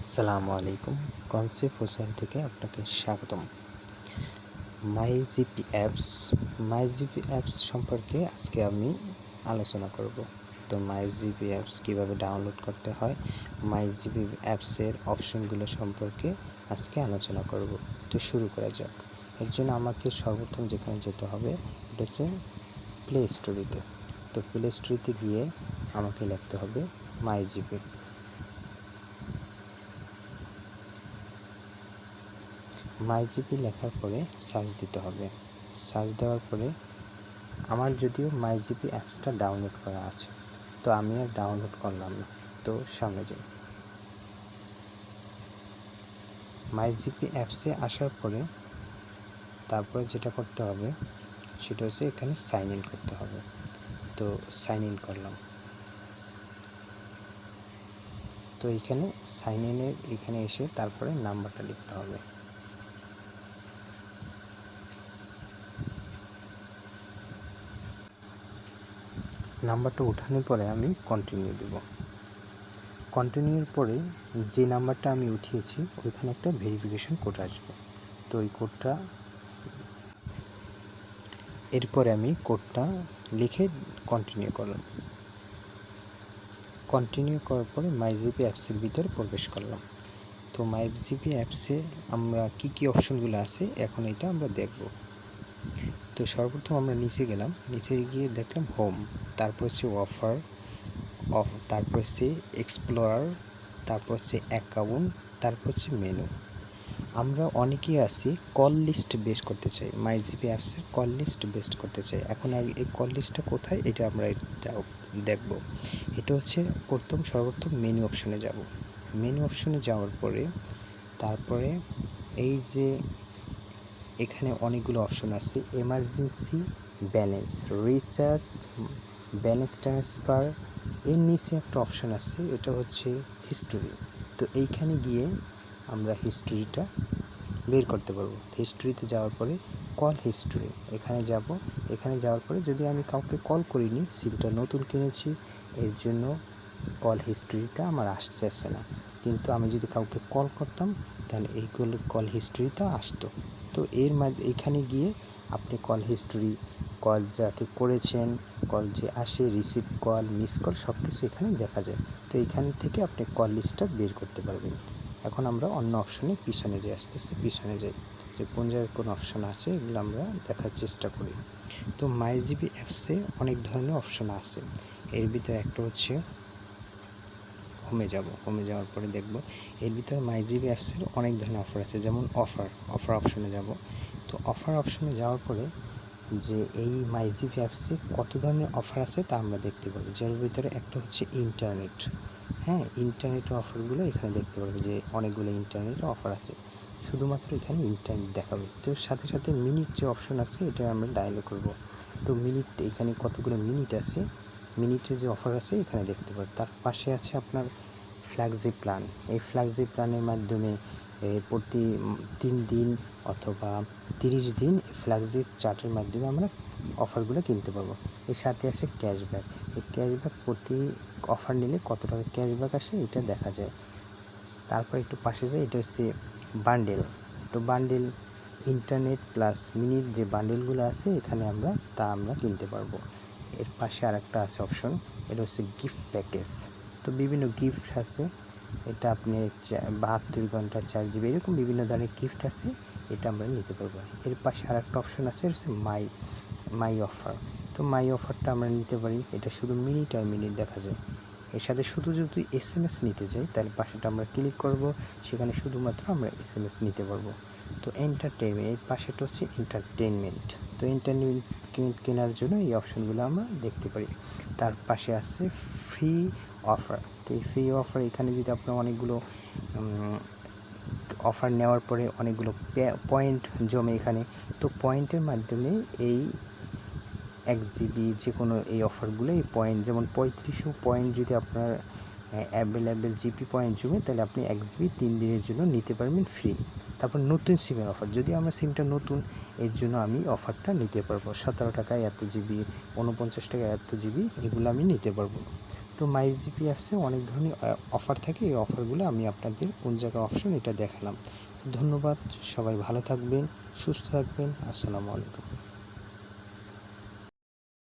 আসসালামু আলাইকুম। কনসেপ্ট হোসেন থেকে আপনাকে স্বাগতম। মাই জিপি অ্যাপস সম্পর্কে আজকে আমি আলোচনা করব। তো মাই জিপি অ্যাপস কীভাবে ডাউনলোড করতে হয়, মাই জিপি অ্যাপসের অপশনগুলো সম্পর্কে আজকে আলোচনা করব। তো শুরু করা যাক। এর জন্য আমাকে সর্বপ্রথম যেখানে যেতে হবে এটা হচ্ছে প্লে স্টোরিতে। তো প্লে স্টোরিতে গিয়ে আমাকে লিখতে হবে মাই জিপি। মাই জিপি লেখার পরে সার্চ দিতে হবে। সার্চ দেওয়ার পরে আমার যদিও মাই জিপি অ্যাপসটা ডাউনলোড করা আছে, তো আমি আর ডাউনলোড করলাম না। তো সামনে যাই। মাই জিপি অ্যাপসে আসার পরে তারপরে যেটা করতে হবে সেটা হচ্ছে এখানে সাইন ইন করতে হবে। তো সাইন ইন করলাম। তো এখানে সাইন ইনের এখানে এসে তারপরে নাম্বারটা লিখতে হবে। নাম্বারটা ওঠানোর পরে আমি কন্টিনিউ দেব। কন্টিনিউর পরে যে নাম্বারটা আমি উঠিয়েছি ওইখানে একটা ভেরিফিকেশন কোড আসবে। তো ওই কোডটা এরপরে আমি কোডটা লিখে কন্টিনিউ করলাম। কন্টিনিউ করার পরে মাই জিপি অ্যাপসের ভিতরে প্রবেশ করলাম। তো মাই জিপি অ্যাপসে আমরা কি অপশনগুলো আছে এখন এটা আমরা দেখব। তো সর্বপ্রথম আমরা নিচে গেলাম, নিচে গিয়ে দেখলাম হোম, তারপর হচ্ছে তারপর হচ্ছে এক্সপ্লোরার, তারপর হচ্ছে অ্যাকাউন্ট, তারপর হচ্ছে মেনু। আমরা অনেকেই আছি কল লিস্ট বেস করতে চাই, মাই জিপি অ্যাপসের কল লিস্ট বেস করতে চাই। এখন আর এই কল লিস্টটা কোথায় এটা আমরা দেখব। এটা হচ্ছে সর্বপ্রথম মেনু অপশনে যাব। মেনু অপশনে যাওয়ার পরে তারপরে এই যে এখানে অনেকগুলো অপশন আছে, emergency, balance, recharge, balance transfer. এর নিচে একটা অপশন আছে, এটা হচ্ছে হিস্টোরি। তো এইখানে গিয়ে আমরা হিস্টোরিটা বের করতে পারবো। হিস্টোরিতে যাওয়ার পরে কল হিস্টোরি এখানে যাব। এখানে যাওয়ার পরে যদি আমি কাউকে কল করিনি, সিমটা নতুন কিনেছি, এর জন্য কল হিস্টোরিটা আমার আসছে না। কিন্তু আমি যদি কাউকে কল করতাম তাহলে এইগুলো কল হিস্টোরিটা আসতো। তো এখানে গিয়ে আপনি কল হিস্টোরি, কল যাকে করেছেন, কল যে আসে, রিসিভ কল, মিস কল সব কিছু এখানে দেখা যায়। তো এখান থেকে আপনি কল লিস্টটা বের করতে পারবেন। এখন আমরা অন্য অপশনে পিছনে যাই, আস্তে আস্তে পিছনে যাই, যে কোন জায়গায় কোন অপশন আছে এগুলো আমরা দেখার চেষ্টা করি। তো মাই জিপি অ্যাপসে অনেক ধরনের অপশন আছে। এর ভিতরে একটা হচ্ছে হোমে যাব। হোমে যাওয়ার পরে দেখব এর ভিতরে মাই জিপি অ্যাপসের অনেক ধরনের অফার আছে, যেমন অফার অপশনে যাব। তো অফার অপশনে যাওয়ার পরে যে এই মাই জিপি অ্যাপসে কত ধরনের অফার আছে তা আমরা দেখতে পাবো। যার ভিতরে একটা হচ্ছে ইন্টারনেট। ইন্টারনেটের অফারগুলো এখানে দেখতে পারবে, যে অনেকগুলো ইন্টারনেটের অফার আছে। শুধুমাত্র এখানে ইন্টারনেট দেখাবে। তো সাথে সাথে মিনিট যে অপশন আছে এটা আমরা ডায়াল করব। তো মিনিট এখানে কতগুলো মিনিট আছে, মিনিটের যে অফার আছে এখানে দেখতে পারবেন। তার পাশে আছে আপনার ফ্ল্যাগজি প্ল্যান। এই ফ্ল্যাগজি প্ল্যানের মাধ্যমে প্রতি 3 দিন অথবা 30 দিন ফ্ল্যাগজি চার্টের মাধ্যমে আমরা অফারগুলো কিনতে পারবো। এর সাথে আসে ক্যাশব্যাক। এই ক্যাশব্যাক প্রতি অফার নিলে কত টাকা ক্যাশব্যাক আসে এটা দেখা যায়। তারপর একটু পাশে যায়, এটা হচ্ছে বান্ডেল। তো বান্ডেল ইন্টারনেট প্লাস মিনিট যে বান্ডেলগুলো আছে এখানে আমরা কিনতে পারবো। এর পাশে আরেকটা আছে অপশন, এটা হচ্ছে গিফট প্যাকেজ। তো বিভিন্ন গিফট আছে, এটা আপনি 72 ঘন্টা 4 জিবি এরকম বিভিন্ন ধরনের গিফট আছে, এটা আমরা নিতে পারবো। এর পাশে আরেকটা অপশন আছে, এটা হচ্ছে মাই অফার। তো মাই অফারটা আমরা নিতে পারি, এটা শুধু মিনিট আর মিনিট দেখা যায়। এর সাথে শুধু যদি SMS নিতে যাই তাহলে পাশেটা আমরা ক্লিক করব, সেখানে শুধুমাত্র আমরা SMS নিতে পারবো। তো এন্টারটেনমেন্ট, এর পাশেটা হচ্ছে এন্টারটেনমেন্ট। তো এন্টারটেনমেন্ট কেনার জন্য এই অপশনগুলো আমরা দেখতে পারি। তার পাশে আছে ফ্রি অফার। তো এই ফ্রি অফার এখানে যদি আপনার অনেকগুলো অফার নেওয়ার পরে অনেকগুলো পয়েন্ট জমে এখানে, তো পয়েন্টের মাধ্যমে এই 1 জিবি যে কোনো এই অফারগুলো, এই পয়েন্ট যেমন 3500 পয়েন্ট যদি আপনার অ্যাভেলেবেল জিপি পয়েন্ট জমে তাহলে আপনি 1 জিবি 3 দিনের জন্য নিতে পারবেন ফ্রি। তারপর নতুন সিমের অফার, যদি আমার সিমটা নতুন এর জন্য আমি অফারটা নিতে পারবো। 17 টাকায় এত জিবি, 49 টাকায় এত জিবি, এগুলো আমি নিতে পারবো। তো মাইজিপি অ্যাপসে অনেক ধরনের অফার থাকে, এই অফারগুলো আমি আপনাদের কোন জায়গায় অপশন এটা দেখালাম। ধন্যবাদ, সবাই ভালো থাকবেন, সুস্থ থাকবেন। আসসালামু আলাইকুম।